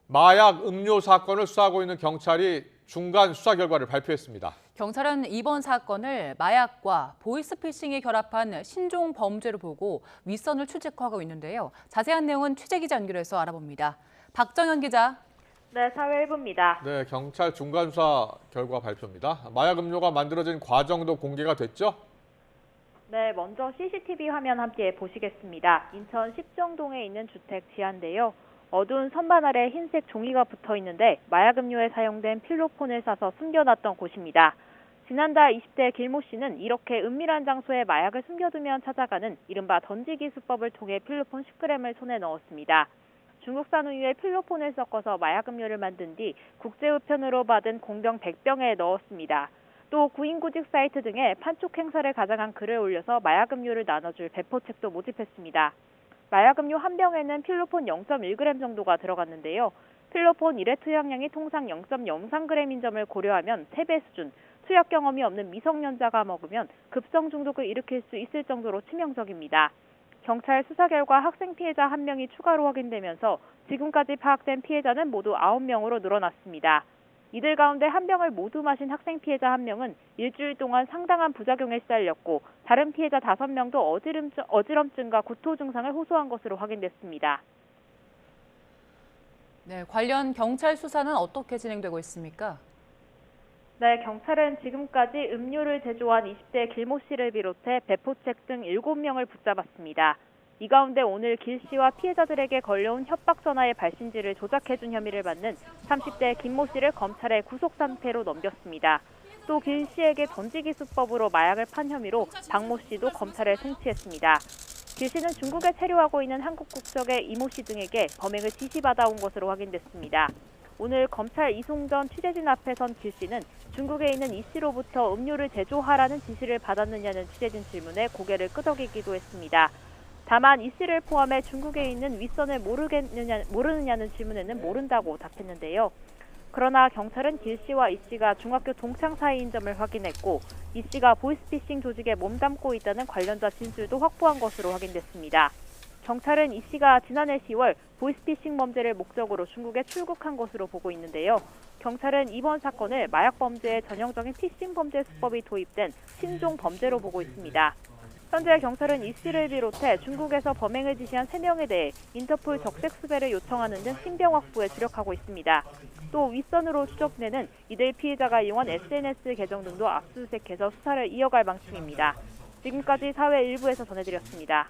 마약 음료 사건을 수사하고 있는 경찰이 중간 수사 결과를 발표했습니다. 경찰은 이번 사건을 마약과 보이스피싱이 결합한 신종 범죄로 보고 윗선을 추적하고 있는데요. 자세한 내용은 취재 기자 연결해서 알아봅니다. 박정현 기자. 네, 사회 1부입니다. 네, 경찰 중간 수사 결과 발표입니다. 마약 음료가 만들어진 과정도 공개가 됐죠? 네, 먼저 CCTV 화면 함께 보시겠습니다. 인천 십정동에 있는 주택 지하인데요. 어두운 선반 아래 흰색 종이가 붙어 있는데 마약 음료에 사용된 필로폰을 싸서 숨겨놨던 곳입니다. 지난달 20대 길모 씨는 이렇게 은밀한 장소에 마약을 숨겨두면 찾아가는 이른바 던지기 수법을 통해 필로폰 10g을 손에 넣었습니다. 중국산 우유에 필로폰을 섞어서 마약 음료를 만든 뒤 국제우편으로 받은 공병 100병에 넣었습니다. 또 구인구직 사이트 등에 판촉 행사를 가장한 글을 올려서 마약 음료를 나눠줄 배포책도 모집했습니다. 마약 음료 한 병에는 필로폰 0.1g 정도가 들어갔는데요. 필로폰 1회 투약량이 통상 0.03g인 점을 고려하면 3배 수준, 투약 경험이 없는 미성년자가 먹으면 급성 중독을 일으킬 수 있을 정도로 치명적입니다. 경찰 수사 결과 학생 피해자 1명이 추가로 확인되면서 지금까지 파악된 피해자는 모두 9명으로 늘어났습니다. 이들 가운데 한 병을 모두 마신 학생 피해자 1명은 일주일 동안 상당한 부작용에 시달렸고 다른 피해자 5명도 어지럼증과 구토 증상을 호소한 것으로 확인됐습니다. 네, 관련 경찰 수사는 어떻게 진행되고 있습니까? 네, 경찰은 지금까지 음료를 제조한 20대 길모 씨를 비롯해 배포책 등 7명을 붙잡았습니다. 이 가운데 오늘 길 씨와 피해자들에게 걸려온 협박 전화의 발신지를 조작해준 혐의를 받는 30대 김모 씨를 검찰에 구속 상태로 넘겼습니다. 또 길 씨에게 던지기 수법으로 마약을 판 혐의로 박모 씨도 검찰에 송치했습니다. 길 씨는 중국에 체류하고 있는 한국 국적의 이모 씨 등에게 범행을 지시받아온 것으로 확인됐습니다. 오늘 검찰 이송 전 취재진 앞에 선 길 씨는 중국에 있는 이 씨로부터 음료를 제조하라는 지시를 받았느냐는 취재진 질문에 고개를 끄덕이기도 했습니다. 다만 이 씨를 포함해 중국에 있는 윗선을 모르느냐는 질문에는 모른다고 답했는데요. 그러나 경찰은 길 씨와 이 씨가 중학교 동창 사이인 점을 확인했고 이 씨가 보이스피싱 조직에 몸담고 있다는 관련자 진술도 확보한 것으로 확인됐습니다. 경찰은 이 씨가 지난해 10월 보이스피싱 범죄를 목적으로 중국에 출국한 것으로 보고 있는데요. 경찰은 이번 사건을 마약 범죄의 전형적인 피싱 범죄 수법이 도입된 신종 범죄로 보고 있습니다. 현재 경찰은 이 씨를 비롯해 중국에서 범행을 지시한 3명에 대해 인터폴 적색 수배를 요청하는 등 신병 확보에 주력하고 있습니다. 또 윗선으로 추적되는 이들 피해자가 이용한 SNS 계정 등도 압수수색해서 수사를 이어갈 방침입니다. 지금까지 사회 일부에서 전해드렸습니다.